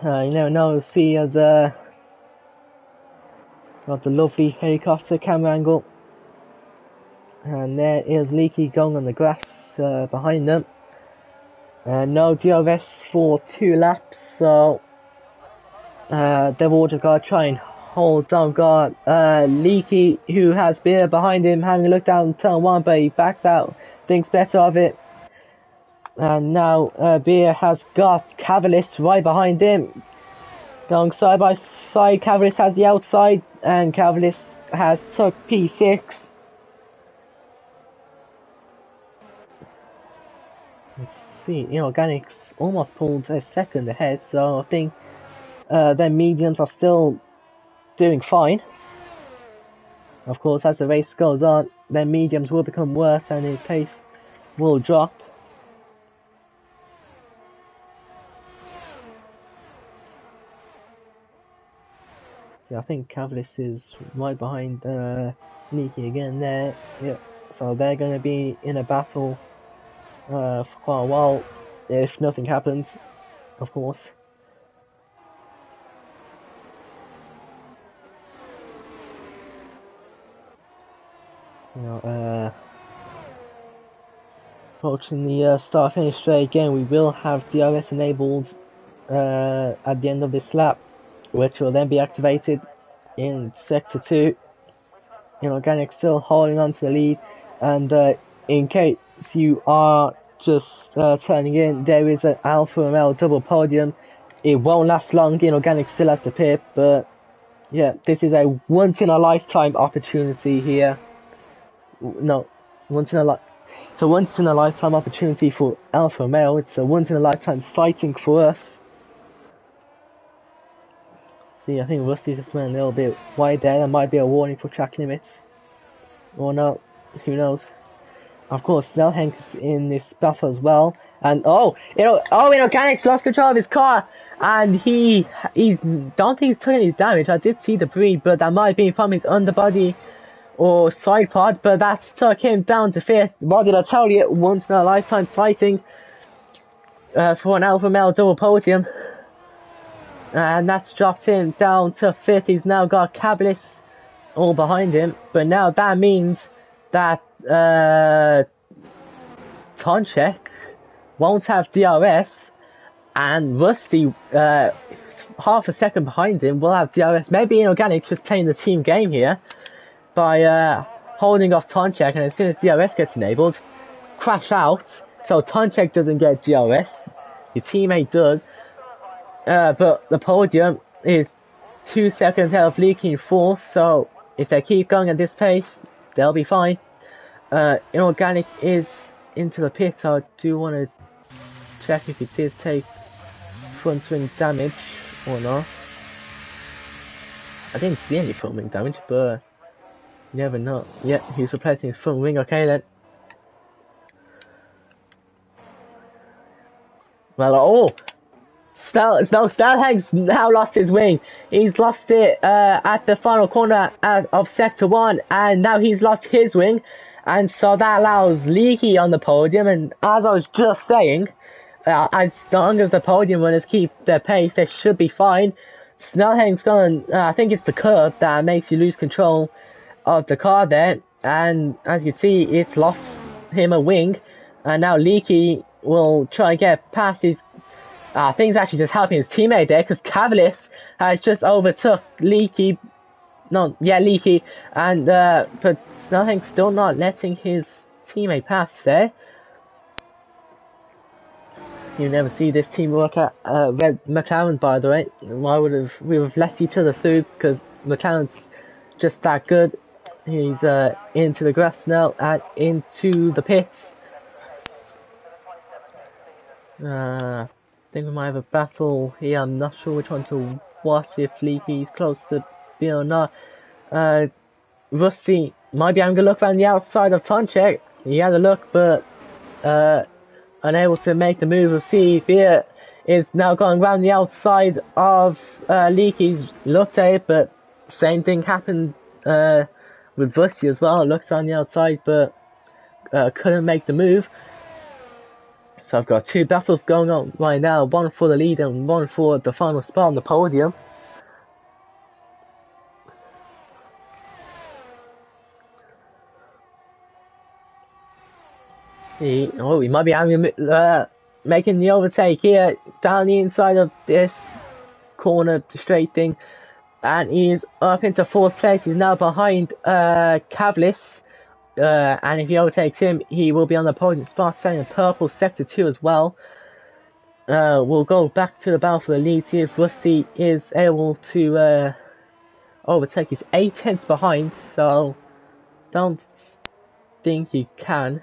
You never know. See, as got the lovely helicopter camera angle, and there is Leaky going on the grass behind them. No DRS for 2 laps, so they've all just got to try and hold on. Got Leaky, who has Beer behind him, having a look down turn 1, but he backs out, thinks better of it. And now Beer has got Cavalis right behind him, going side by side. Cavalis has the outside, and Cavalis has took P6. Let's see, Inorganics almost pulled a second ahead, so I think their mediums are still doing fine. Of course, as the race goes on, their mediums will become worse and his pace will drop. So I think Cavalis is right behind Niki again there. Yeah, so they're going to be in a battle for quite a while if nothing happens, of course. Approaching the start finish straight again, we will have DRS enabled at the end of this lap, which will then be activated in sector 2. Inorganic still holding on to the lead, and in case you are just turning in, there is an Alfa Romeo double podium. It won't last long. Inorganic still has to pit, but yeah, this is a once in a lifetime opportunity here. No, it's a once in a lifetime opportunity for Alfa Romeo. It's a once in a lifetime sighting for us. See, I think Rusty just went a little bit wide there. That might be a warning for track limits, or not, who knows. Of course, Snellhenk's in this battle as well, and Inorganic's lost control of his car, and he's don't think he's taking any damage. I did see debris, but that might be from his underbody or side pod, but that took him down to 5th. What did I tell you? Once in a lifetime sighting for an Alfa Romeo double podium. And that's dropped him down to 5th. He's now got Cavalis all behind him. But now that means that Tonchek won't have DRS. And Rusty, half a second behind him, will have DRS. Maybe Inorganic just playing the team game here by holding off Tonchek. And as soon as DRS gets enabled, crash out. So Tonchek doesn't get DRS. Your teammate does. But the podium is 2 seconds ahead of Leaky in 4th, so if they keep going at this pace, they'll be fine. Inorganic is into the pit. I do want to check if he did take front wing damage or not. I didn't see any front wing damage, but you never know. Yeah, he's replacing his front wing. Okay then. Well, Snellhenk's now lost his wing. He's lost it at the final corner of sector 1, and now he's lost his wing. And so that allows Leaky on the podium, and as I was just saying, as long as the podium runners keep their pace, they should be fine. Snellhane's gone, I think it's the curb that makes you lose control of the car there, and as you can see, it's lost him a wing, and now Leaky will try and get past his, I think he's actually just helping his teammate there, because Cavalis has just overtook Leaky, and, but Snellhane's still not letting his teammate pass there. You never see this team work at Red McLaren, by the way. Why would we would have let each other through, because McLaren's just that good. He's into the grass now and into the pits. I think we might have a battle here. I'm not sure which one to watch, if Leaky's close to being or not. Rusty might be having a look around the outside of Tonchek. He had a look, but unable to make the move. We'll see if Beer is now going around the outside of Leaky's looked at it, but same thing happened with Rusty as well. Looked around the outside, but couldn't make the move. So I've got two battles going on right now, one for the lead and one for the final spot on the podium. We might be having making the overtake here down the inside of this corner straight thing, and he's up into 4th place. He's now behind Cavalis, and if he overtakes him, he will be on the podium spot, staying in purple sector 2 as well. We'll go back to the battle for the lead, see if Rusty is able to overtake. He's 8/10 behind, so don't think he can,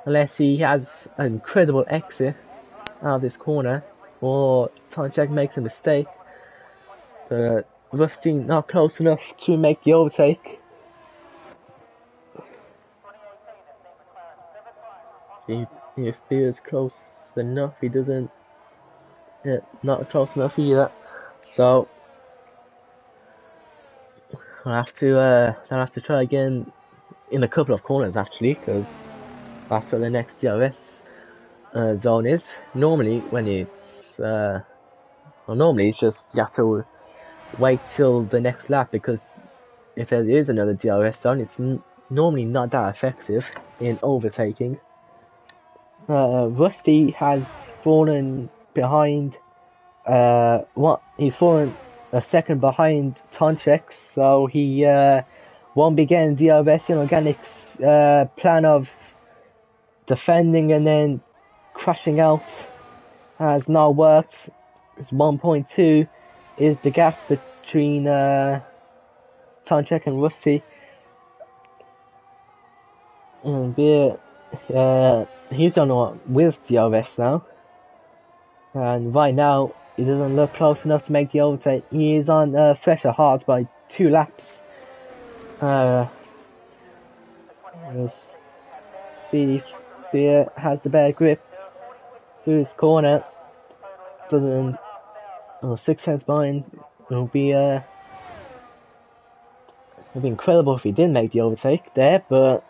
unless he has an incredible exit out of this corner, or Tonchek makes a mistake. But Rusty not close enough to make the overtake. If he is close enough, he doesn't. Yeah, not close enough either. So I'll have to try again in a couple of corners actually, because that's where the next DRS zone is. Normally, when it's normally it's just you have to wait till the next lap, because if there is another DRS zone, it's normally not that effective in overtaking. Rusty has fallen behind. He's fallen a second behind Tonchek, so he won't be getting DRS. Organic's plan of defending and then crashing out has not worked. It's 1.2 is the gap between Tonchek and Rusty. And he's done what with DRS now, and right now he doesn't look close enough to make the overtake. He is on fresher hards by 2 laps. Let's see if Beer has the better grip through this corner. Doesn't. 6/10 behind. It'll be incredible if he didn't make the overtake there, but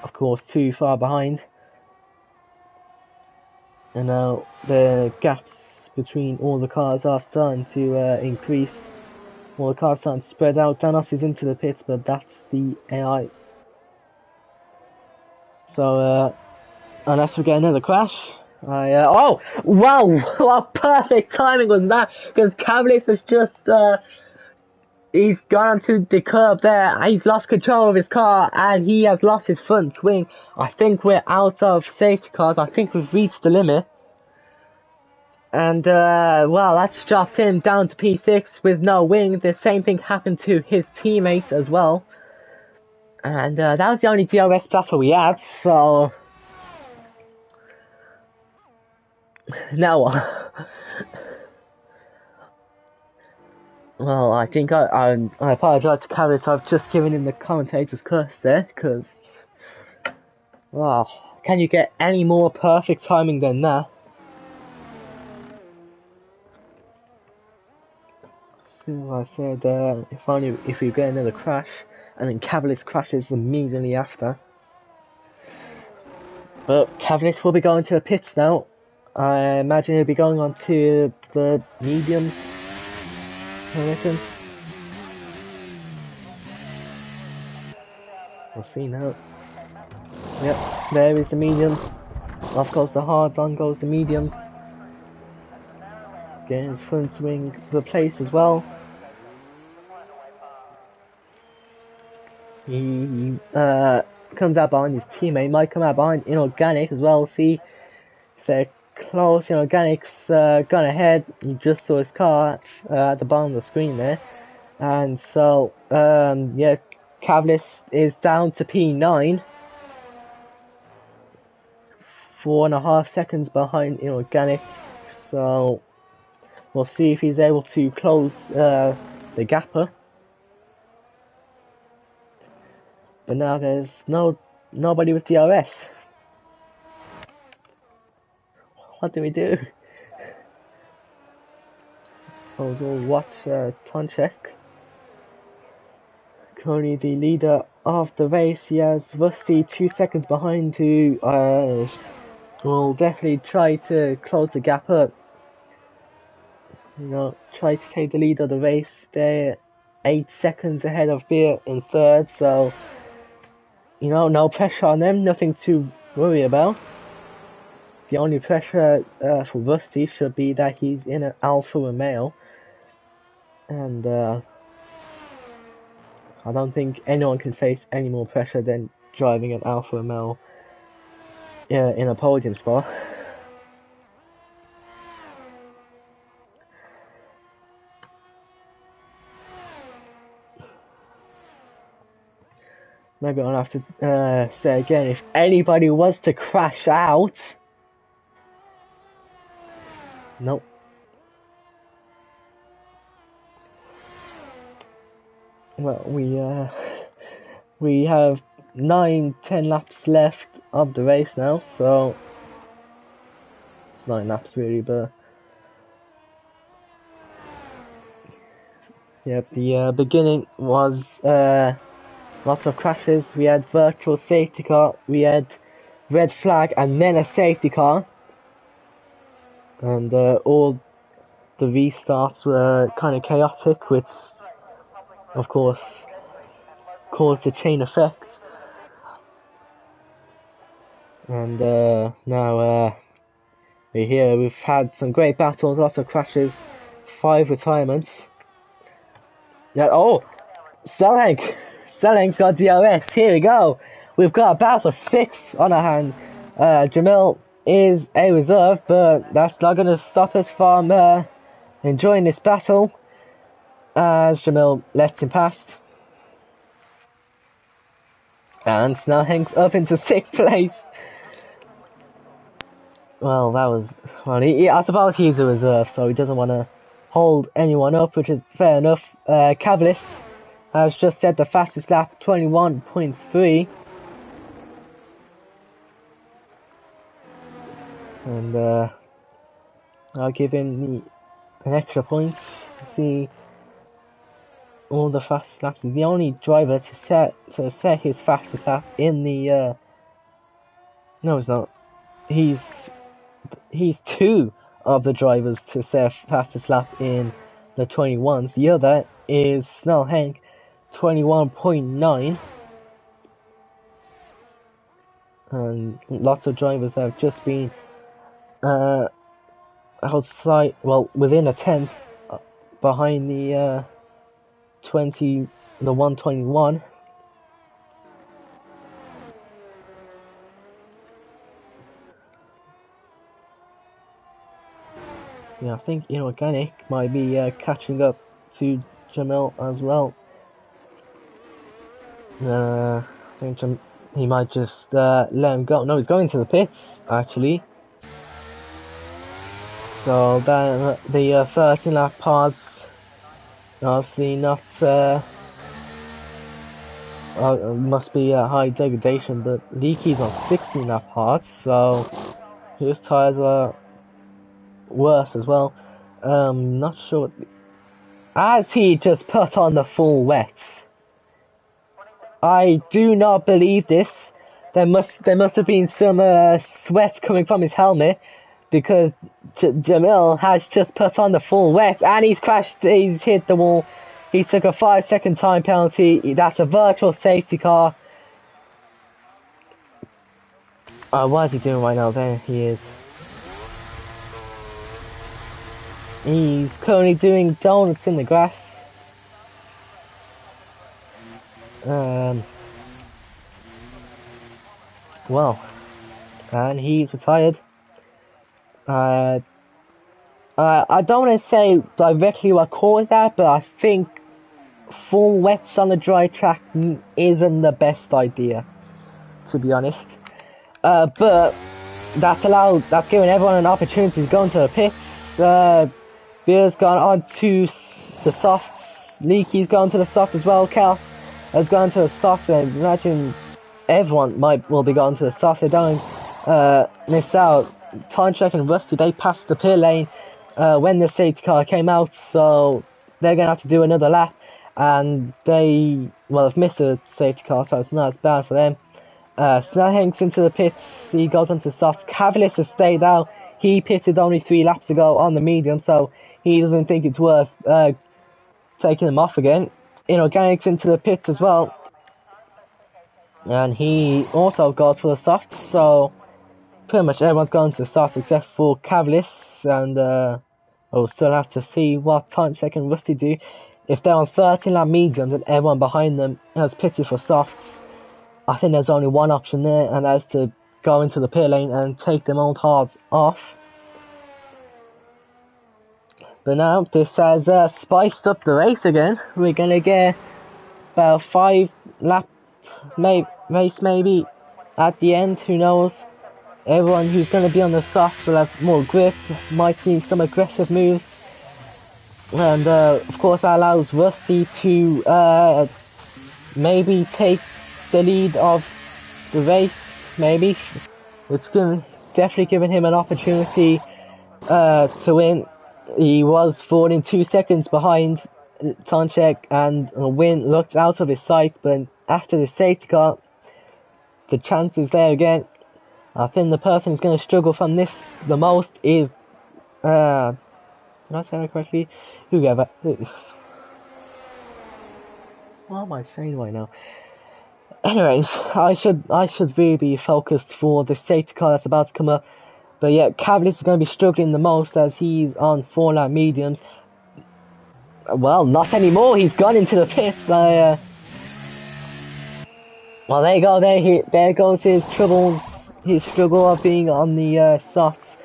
of course too far behind. And now the gaps between all the cars are starting to increase. All the cars starting to spread out. Danos is into the pits, but that's the AI. So unless we get another crash. Oh wow! What perfect timing was that? Because Cavalis has just he's gone onto the curb there. He's lost control of his car and he has lost his front wing. I think we're out of safety cars. I think we've reached the limit. And well, that's dropped him down to P6 with no wing. The same thing happened to his teammate as well. And that was the only DRS battle we had. So now what? Well, I think I apologise to Cavalis. I've just given him the commentator's curse there, because wow, can you get any more perfect timing than that? So I said, if we get another crash, and then Cavalis crashes immediately after. But Cavalis will be going to the pits now. I imagine he'll be going on to the mediums, I reckon. We'll see now. Yep, there is the mediums. Off goes the hards, on goes the mediums. Getting his front swing replaced as well. He comes out behind his teammate, might come out behind Inorganic as well. See if they're close. Inorganic's gone ahead. You just saw his car at the bottom of the screen there. And so, yeah, Cavalis is down to P9. 4.5 seconds behind Inorganic. So, we'll see if he's able to close the gapper. But now there's nobody with DRS. What do we do? Suppose we'll watch Tonchek. Currently the leader of the race. He has Rusty 2 seconds behind, who will definitely try to close the gap up. Try to take the lead of the race. They're 8 seconds ahead of Beer in third, so no pressure on them, nothing to worry about. The only pressure for Rusty should be that he's in an Alfa Romeo, and I don't think anyone can face any more pressure than driving an Alfa Romeo in a podium spot. Maybe I'll have to say again, if anybody wants to crash out... Nope. Well, we have 9-10 laps left of the race now, so... It's 9 laps really, but... Yep, the beginning was... lots of crashes. We had virtual safety car, we had red flag, and then a safety car. And all the restarts were kind of chaotic, which, of course, caused a chain effect. And now we're here. We've had some great battles, lots of crashes, 5 retirements. Yeah. Oh, Stelling's got DRS. Here we go. We've got a battle for 6th on our hand. Jamil is a reserve, but that's not going to stop us from enjoying this battle, as Jamil lets him past. And Snell hangs up into 6th place. Well, that was... Well, I suppose he's a reserve, so he doesn't want to hold anyone up, which is fair enough. Cavalis has just set the fastest lap, 21.3. And I'll give him an extra point. See, all the fastest laps. He's the only driver to set his fastest lap in the. No, he's not. He's 2 of the drivers to set fastest lap in the 21s. The other is Snell Hank, 21.9. And lots of drivers have just been outside, well, within a 10th behind the 121. Yeah, I think Inorganic might be catching up to Jamil as well. I think he might just let him go. No, he's going to the pits, actually. So then the 13 lap parts, obviously not, must be a high degradation, but Leaky's on 16 lap parts, so his tyres are worse as well. Not sure. As he just put on the full wet. I do not believe this. There must have been some sweat coming from his helmet, because Jamil has just put on the full wet and he's crashed. He's hit the wall. He took a 5-second time penalty. That's a virtual safety car. What is he doing right now? There he is. He's currently doing donuts in the grass. Well, and he's retired. I don't want to say directly what caused that, but I think full wets on the dry track isn't the best idea, to be honest. But that's giving everyone an opportunity to go into the pits. Beer's gone on to the softs. Leaky's gone to the soft as well. Kels has gone to the soft, and imagine everyone will be going to the soft. They don't miss out. Tonchek and Rusty, they passed the pit lane when the safety car came out, so they're going to have to do another lap, and they have missed the safety car, so it's not as bad for them. Snellhanks into the pits, he goes onto soft. Cavalis has stayed out. He pitted only 3 laps ago on the medium, so he doesn't think it's worth taking him off again. Inorganics into the pits as well, and he also goes for the soft, so pretty much everyone's going to the soft except for Cavalis, and we'll still have to see what Timesec and Rusty do. If they're on 13 lap mediums and everyone behind them has pitted for softs, I think there's only one option there, and that's to go into the pit lane and take them old hards off. But now this has spiced up the race again. We're gonna get about 5 lap race maybe at the end, who knows. Everyone who's going to be on the soft will have more grip, might see some aggressive moves, and of course that allows Rusty to maybe take the lead of the race. Maybe it's definitely giving him an opportunity to win. He was falling 2 seconds behind Tonchek, and a win looked out of his sight, but after the safety car, the chance is there again. I think the person who's going to struggle from this the most is, did I say that correctly? Whoever. What am I saying right now? Anyways, I should really be focused for the safety car that's about to come up. But yeah, Cavalis is going to be struggling the most as he's on 4 lap mediums. Well, not anymore. He's gone into the pits. Well, there you go. There goes his trouble. His struggle of being on the softs.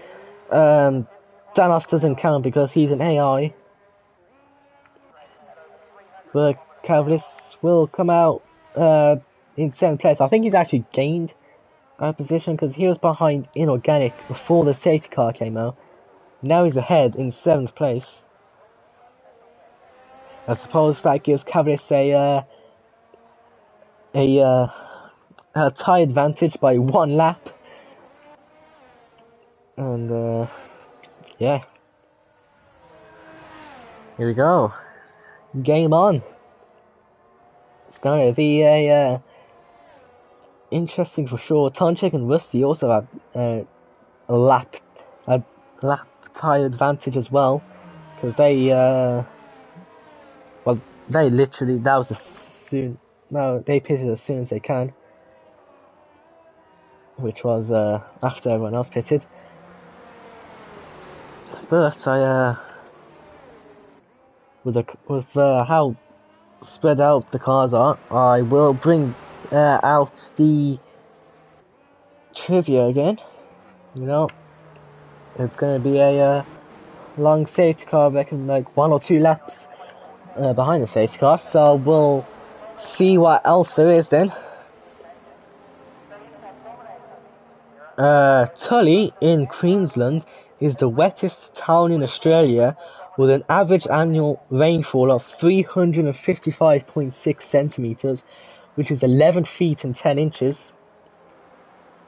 Danos doesn't count because he's an AI. But Cavalis will come out in 7th place. I think he's actually gained a position because he was behind Inorganic before the safety car came out. Now he's ahead in 7th place. I suppose that gives Cavalis a tie advantage by 1 lap. And yeah, here we go. Game on. It's gonna be a interesting for sure. Tonchek and Rusty also have a lap tie advantage as well, because they literally, that was they pitted as soon as they can, which was after everyone else pitted. But with how spread out the cars are, I will bring out the trivia again. You know, it's going to be a long safety car, I reckon, like 1 or 2 laps behind the safety car. So we'll see what else there is then. Tully in Queensland is the wettest town in Australia, with an average annual rainfall of 355.6 centimeters, which is 11 feet and 10 inches.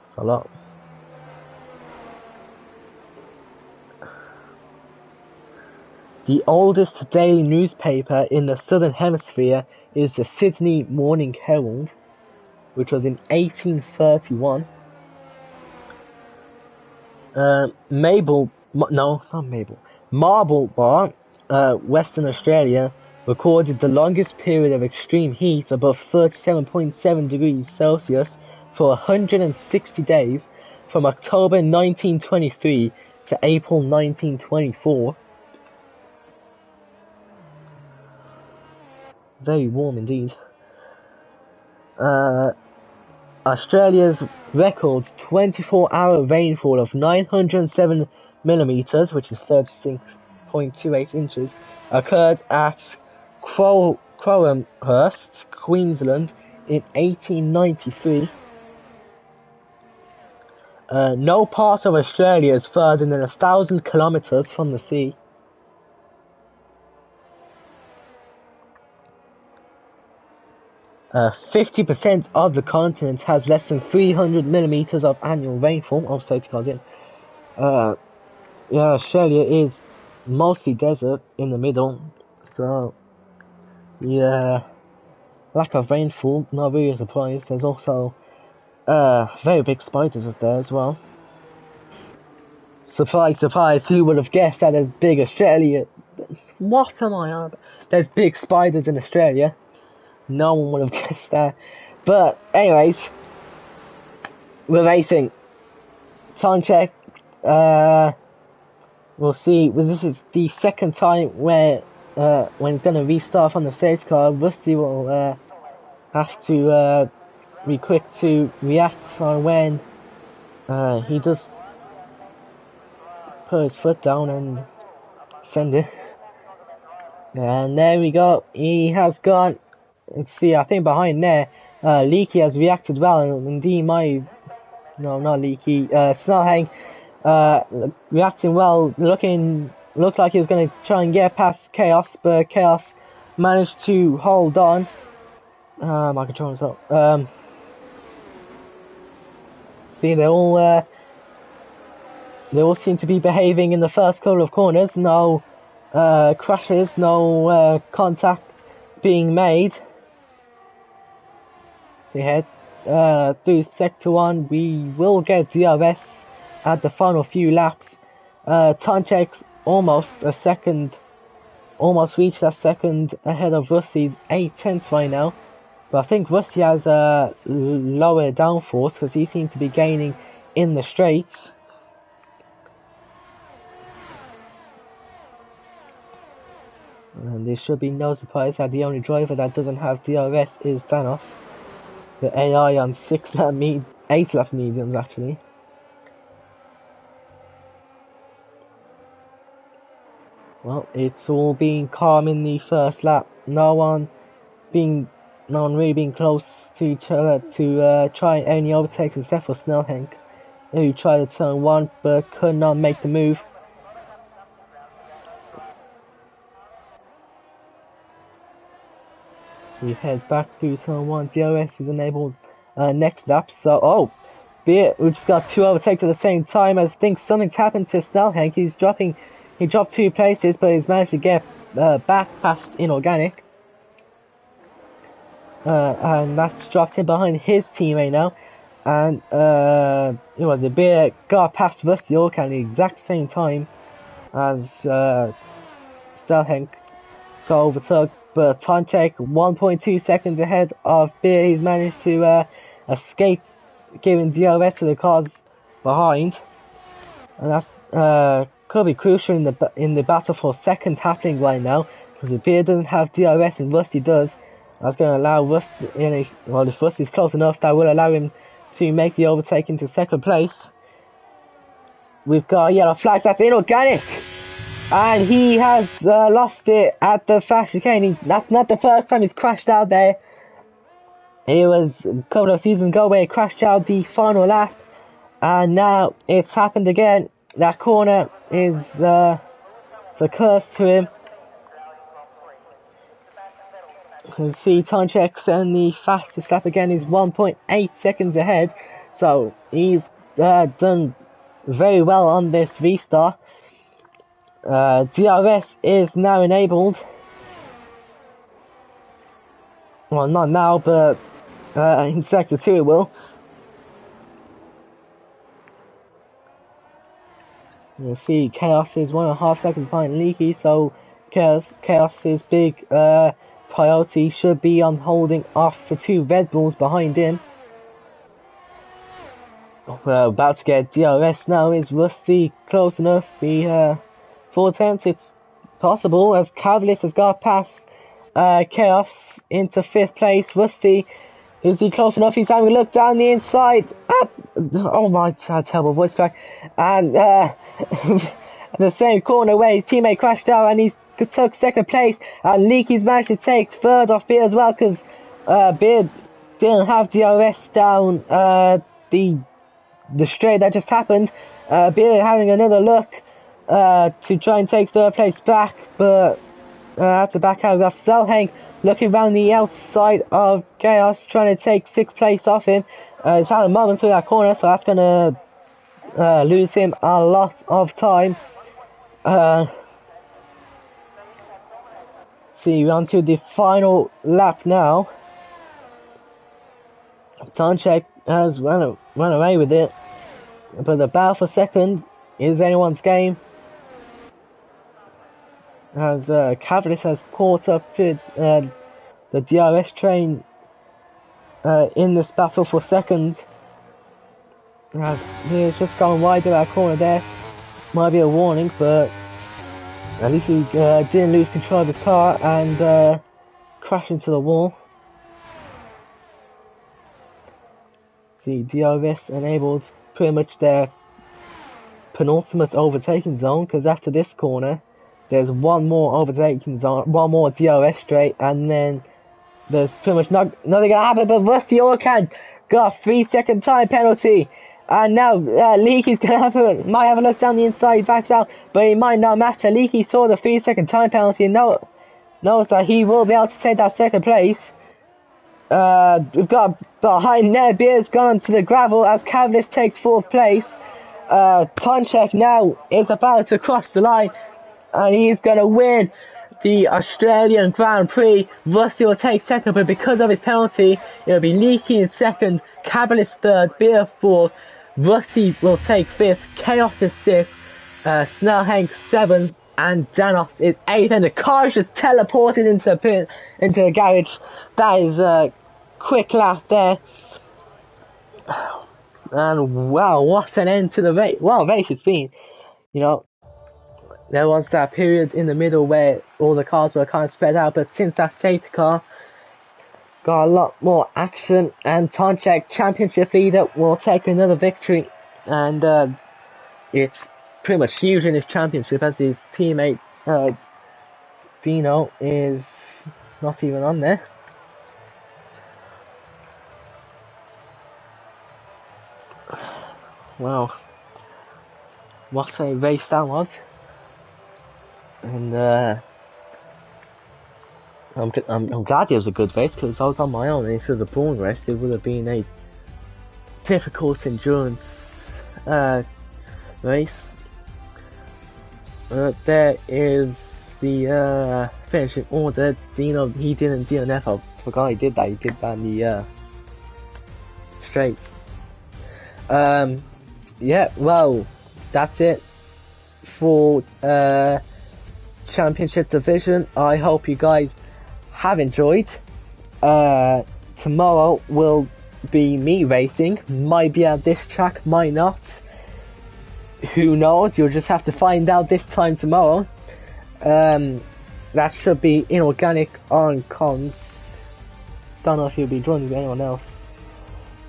That's a lot. The oldest daily newspaper in the Southern Hemisphere is the Sydney Morning Herald. which was in 1831. Marble Bar, Western Australia, recorded the longest period of extreme heat above 37.7 degrees Celsius for 160 days from October 1923 to April 1924. Very warm indeed. Australia's record 24-hour rainfall of 907 millimeters, which is 36.28 inches, occurred at Crowhurst, Queensland, in 1893. No part of Australia is further than 1,000 kilometers from the sea. Uh, 50% of the continent has less than 300 millimeters of annual rainfall. Oh, so it goes in. Yeah, Australia is mostly desert in the middle, so yeah, lack of rainfall, not really surprised. There's also very big spiders there as well. Surprise, surprise, who would have guessed that there's big Australia? What am I on? There's big spiders in Australia. No one would have guessed that. But anyways, we're racing. Time check. We'll see. Well, this is the second time where when it's going to restart on the safety car, Rusty will have to be quick to react on when he does put his foot down and send it. And there we go. He has gone. Let's see. I think behind there, Leaky has reacted well, and indeed not Leaky. Snellhank reacting well. Looked like he was going to try and get past Chaos, but Chaos managed to hold on. My controller's up. See, they all seem to be behaving in the first couple of corners. No crashes, no contact being made. We head through sector 1. We will get DRS at the final few laps. Time checks almost reached that second ahead of Rusty, 8/10 right now. But I think Rusty has a lower downforce because he seems to be gaining in the straights. And there should be no surprise that the only driver that doesn't have DRS is Thanos. The AI on 8 lap mediums actually. Well, it's all been calm in the first lap. No one really being close to each other to try any overtakes except for Snellhank, who tried to turn 1 but could not make the move. We head back through turn 1. DRS is enabled next lap. So, we just got 2 overtakes at the same time. I think something's happened to Snellhank. He dropped 2 places, but he's managed to get back past Inorganic. And that's dropped him behind his teammate now. And it was a bit got past Rusty Ork at the exact same time as Snellhank got overtook. But time check 1.2 seconds ahead of Beer. He's managed to escape giving DRS to the cars behind, and that's could be crucial in the battle for second happening right now, because if Beer doesn't have DRS and Rusty does, that's going to allow Rusty. If Rusty's close enough, that will allow him to make the overtake into second place. We've got a yellow flag. That's Inorganic. And he has lost it at the fast chicane. That's not the first time he's crashed out there. It was a couple of seasons ago where he crashed out the final lap. And now it's happened again. That corner is it's a curse to him. You can see time checks and the fastest lap again is 1.8 seconds ahead. So he's done very well on this restart. DRS is now enabled. Well, not now, but In sector 2 it will. You'll see Chaos is 1.5 seconds behind Leaky, so Chaos's big priority should be on holding off the 2 Red Bulls behind him. We're about to get DRS now. Is Rusty close enough? The 4 attempts, it's possible, as Cavalier has got past Chaos into 5th place. Rusty, is he close enough? He's having a look down the inside. Oh my, terrible voice crack. And the same corner where his teammate crashed out and he took 2nd place. And Leaky's managed to take 3rd off Beer as well, because Beer didn't have DRS down the straight that just happened. Beer having another look to try and take 3rd place back, but had to back out. Got Stelhank looking around the outside of Chaos, trying to take 6th place off him. He's had a moment through that corner, so that's going to lose him a lot of time. See, we're on to the final lap now. Tonchek has run away with it, but the battle for 2nd is anyone's game, as Cavalier has caught up to the DRS train in this battle for 2nd. As he's just gone wide of that corner there. Might be a warning, but at least he didn't lose control of his car and crash into the wall. See, DRS enabled pretty much their penultimate overtaking zone, because after this corner there's one more overtaking zone, one more DRS straight, and then there's pretty much nothing gonna happen. But Rusty Orcans got a 3-second time penalty, and now Leaky's might have a look down the inside, backs out, but it might not matter. Leaky saw the 3-second time penalty and knows that he will be able to take that 2nd place. We've got behind there, Beer's gone to the gravel as Cavalier takes 4th place. Tonchek now is about to cross the line, and he's going to win the Australian Grand Prix. Rusty will take 2nd, but because of his penalty, it'll be Leaky in 2nd, Cavalier 3rd, Beer 4th, Rusty will take 5th, Chaos is 6th, Snellhank 7th, and Danos is 8th, and the car is just teleported into the garage. That is a quick lap there. And wow, what an end to the race. Well, race it's been. You know, there was that period in the middle where all the cars were kind of spread out, but since that safety car, got a lot more action, and Tonchek, championship leader, will take another victory, and it's pretty much huge in his championship, as his teammate Dino is not even on there. Wow, what a race that was. And I'm glad it was a good race, because I was on my own, and if it was a boring race it would have been a difficult endurance race. There is the finishing order. Dino, he didn't DNF, I forgot he did that in the straight. Yeah, well, that's it for championship division. I hope you guys have enjoyed. Tomorrow will be me racing, might be at this track, might not, who knows, you'll just have to find out this time tomorrow. That should be inorganic on comms. Don't know if he'll be joining with anyone else,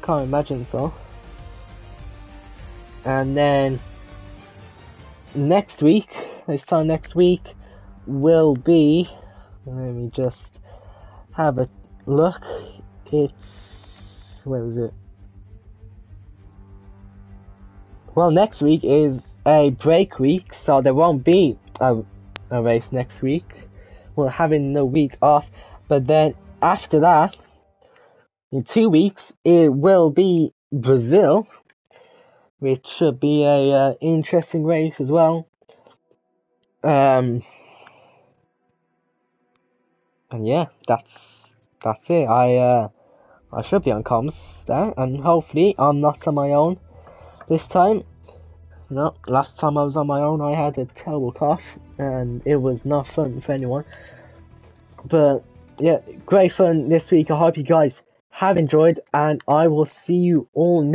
can't imagine so. And then next week, this time next week will be, let me just have a look, it's, where is it? Well, next week is a break week, so there won't be a race next week. We're having the week off, but then after that, in 2 weeks, it will be Brazil, which should be a interesting race as well. And yeah, that's it. I I should be on comms there, and hopefully I'm not on my own this time. No, last time I was on my own I had a terrible cough and it was not fun for anyone. But yeah, great fun this week. I hope you guys have enjoyed, and I will see you all next